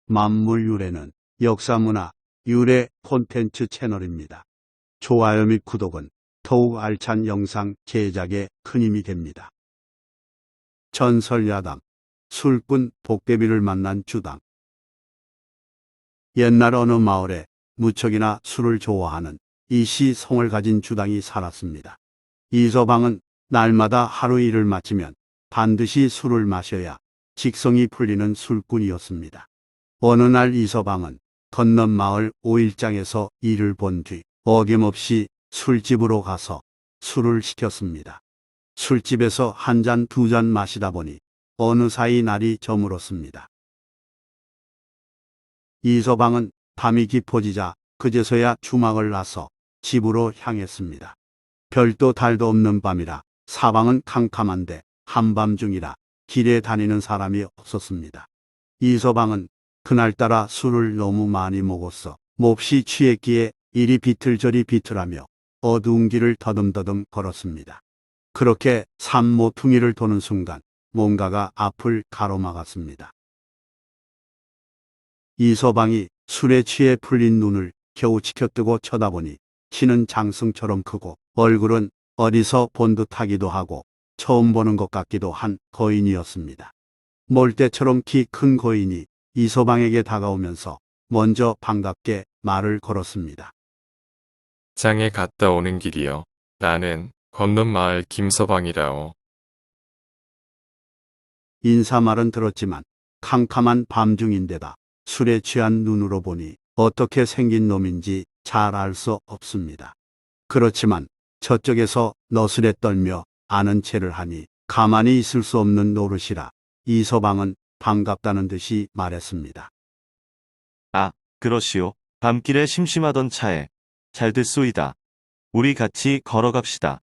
만물유래는 역사문화 유래 콘텐츠 채널입니다. 좋아요 및 구독은 더욱 알찬 영상 제작에 큰 힘이 됩니다. 전설야담, 술꾼 복대비를 만난 주당. 옛날 어느 마을에 무척이나 술을 좋아하는 이시성을 가진 주당이 살았습니다. 이서방은 날마다 하루 일을 마치면 반드시 술을 마셔야 직성이 풀리는 술꾼이었습니다. 어느 날 이서방은 건넌 마을 오일장에서 일을 본 뒤 어김없이 술집으로 가서 술을 시켰습니다. 술집에서 한 잔, 두 잔 마시다 보니 어느 사이 날이 저물었습니다. 이서방은 밤이 깊어지자 그제서야 주막을 나서 집으로 향했습니다. 별도 달도 없는 밤이라 사방은 캄캄한데 한밤중이라 길에 다니는 사람이 없었습니다. 이서방은 그날따라 술을 너무 많이 먹었어 몹시 취했기에 이리 비틀 저리 비틀하며 어두운 길을 더듬더듬 걸었습니다. 그렇게 산모퉁이를 도는 순간 뭔가가 앞을 가로막았습니다. 이서방이 술에 취해 풀린 눈을 겨우 치켜뜨고 쳐다보니 키는 장승처럼 크고 얼굴은 어디서 본 듯하기도 하고 처음 보는 것 같기도 한 거인이었습니다. 몰대처럼 키 큰 거인이 이서방에게 다가오면서 먼저 반갑게 말을 걸었습니다. 장에 갔다 오는 길이요. 나는 건넌 마을 김서방이라오. 인사말은 들었지만 캄캄한 밤중인데다 술에 취한 눈으로 보니 어떻게 생긴 놈인지 잘 알 수 없습니다. 그렇지만 저쪽에서 너스레 떨며 아는 체를 하니 가만히 있을 수 없는 노릇이라 이서방은 반갑다는 듯이 말했습니다. 아, 그러시오. 밤길에 심심하던 차에 잘 됐소이다. 우리 같이 걸어갑시다.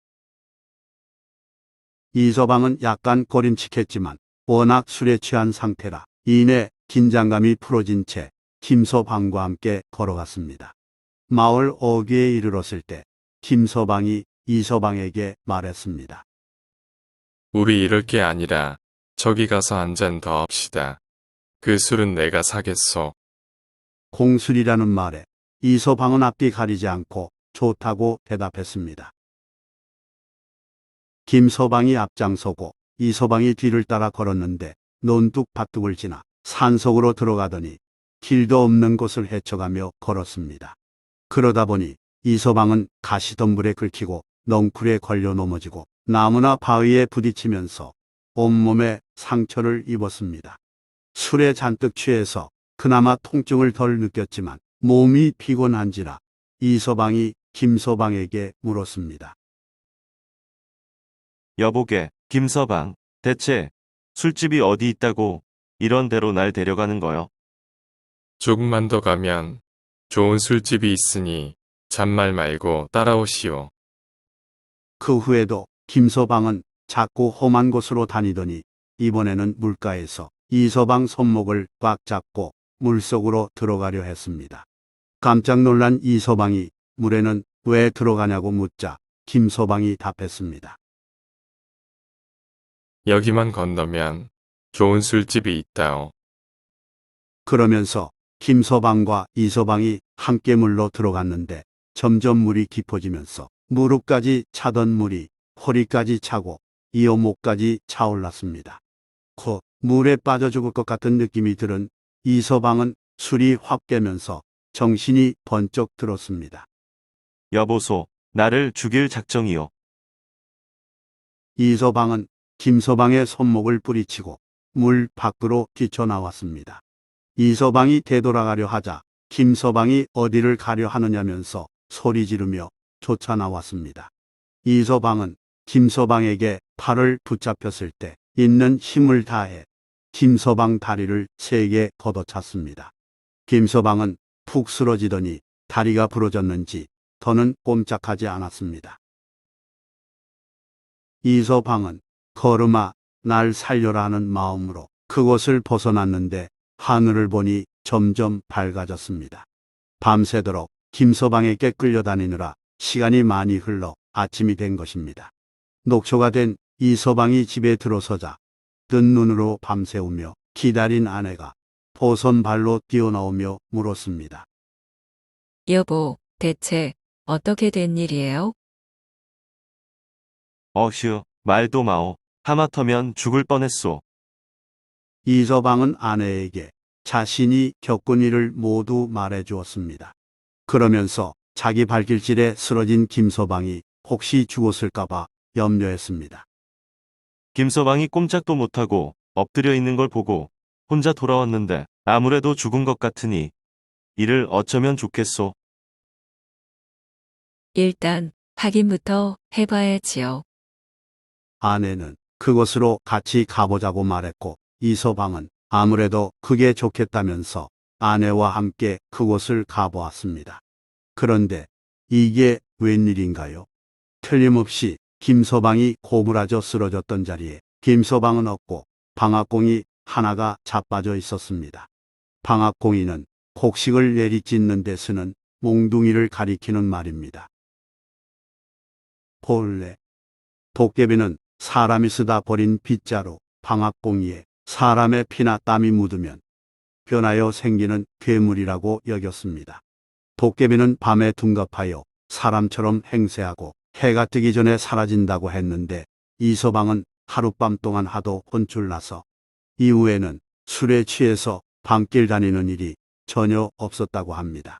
이서방은 약간 고림칙했지만 워낙 술에 취한 상태라 이내 긴장감이 풀어진 채 김서방과 함께 걸어갔습니다. 마을 어귀에 이르렀을 때 김서방이 이서방에게 말했습니다. 우리 이럴 게 아니라 저기 가서 한 잔 더 합시다. 그 술은 내가 사겠소. 공술이라는 말에 이서방은 앞뒤 가리지 않고 좋다고 대답했습니다. 김서방이 앞장서고 이서방이 뒤를 따라 걸었는데 논둑밭둑을 지나 산속으로 들어가더니 길도 없는 곳을 헤쳐가며 걸었습니다. 그러다 보니 이서방은 가시덤불에 긁히고 넝쿨에 걸려 넘어지고 나무나 바위에 부딪히면서 온몸에 상처를 입었습니다. 술에 잔뜩 취해서 그나마 통증을 덜 느꼈지만 몸이 피곤한지라 이서방이 김서방에게 물었습니다. 여보게, 김서방, 대체 술집이 어디 있다고 이런 데로 날 데려가는 거요? 조금만 더 가면 좋은 술집이 있으니 잔말 말고 따라오시오. 그 후에도 김서방은 자꾸 험한 곳으로 다니더니 이번에는 물가에서 이서방 손목을 꽉 잡고 물속으로 들어가려 했습니다. 깜짝 놀란 이서방이 물에는 왜 들어가냐고 묻자 김서방이 답했습니다. 여기만 건너면 좋은 술집이 있다오. 그러면서 김서방과 이서방이 함께 물로 들어갔는데 점점 물이 깊어지면서 무릎까지 차던 물이 허리까지 차고 이어목까지 차올랐습니다. 곧 물에 빠져 죽을 것 같은 느낌이 들은 이서방은 술이 확 깨면서 정신이 번쩍 들었습니다. 여보소, 나를 죽일 작정이요. 이서방은 김서방의 손목을 뿌리치고 물 밖으로 뛰쳐나왔습니다. 이서방이 되돌아가려 하자 김서방이 어디를 가려 하느냐면서 소리 지르며 쫓아나왔습니다. 이서방은 김서방에게 팔을 붙잡혔을 때 있는 힘을 다해 김서방 다리를 세게 걷어찼습니다. 김서방은 푹 쓰러지더니 다리가 부러졌는지 더는 꼼짝하지 않았습니다. 이서방은 걸음아 날 살려라 하는 마음으로 그곳을 벗어났는데 하늘을 보니 점점 밝아졌습니다. 밤새도록 김서방에게 끌려다니느라 시간이 많이 흘러 아침이 된 것입니다. 녹초가 된 이서방이 집에 들어서자 뜬 눈으로 밤새우며 기다린 아내가 보선 발로 뛰어나오며 물었습니다. 여보, 대체 어떻게 된 일이에요? 어휴, 말도 마오. 하마터면 죽을 뻔했소. 이서방은 아내에게 자신이 겪은 일을 모두 말해 주었습니다. 그러면서 자기 발길질에 쓰러진 김서방이 혹시 죽었을까봐 염려했습니다. 김서방이 꼼짝도 못하고 엎드려 있는 걸 보고 혼자 돌아왔는데 아무래도 죽은 것 같으니 이를 어쩌면 좋겠소. 일단 확인부터 해봐야지요. 아내는 그곳으로 같이 가보자고 말했고 이서방은 아무래도 그게 좋겠다면서 아내와 함께 그곳을 가보았습니다. 그런데 이게 웬일인가요? 틀림없이 김서방이 고무라져 쓰러졌던 자리에 김서방은 없고 방앗공이 하나가 자빠져 있었습니다. 방앗공이는 곡식을 내리찢는 데 쓰는 몽둥이를 가리키는 말입니다. 본래 도깨비는 사람이 쓰다 버린 빗자루 방앗공이에 사람의 피나 땀이 묻으면 변하여 생기는 괴물이라고 여겼습니다. 도깨비는 밤에 둔갑하여 사람처럼 행세하고 해가 뜨기 전에 사라진다고 했는데 이서방은 하룻밤 동안 하도 혼쭐나서 이후에는 술에 취해서 밤길 다니는 일이 전혀 없었다고 합니다.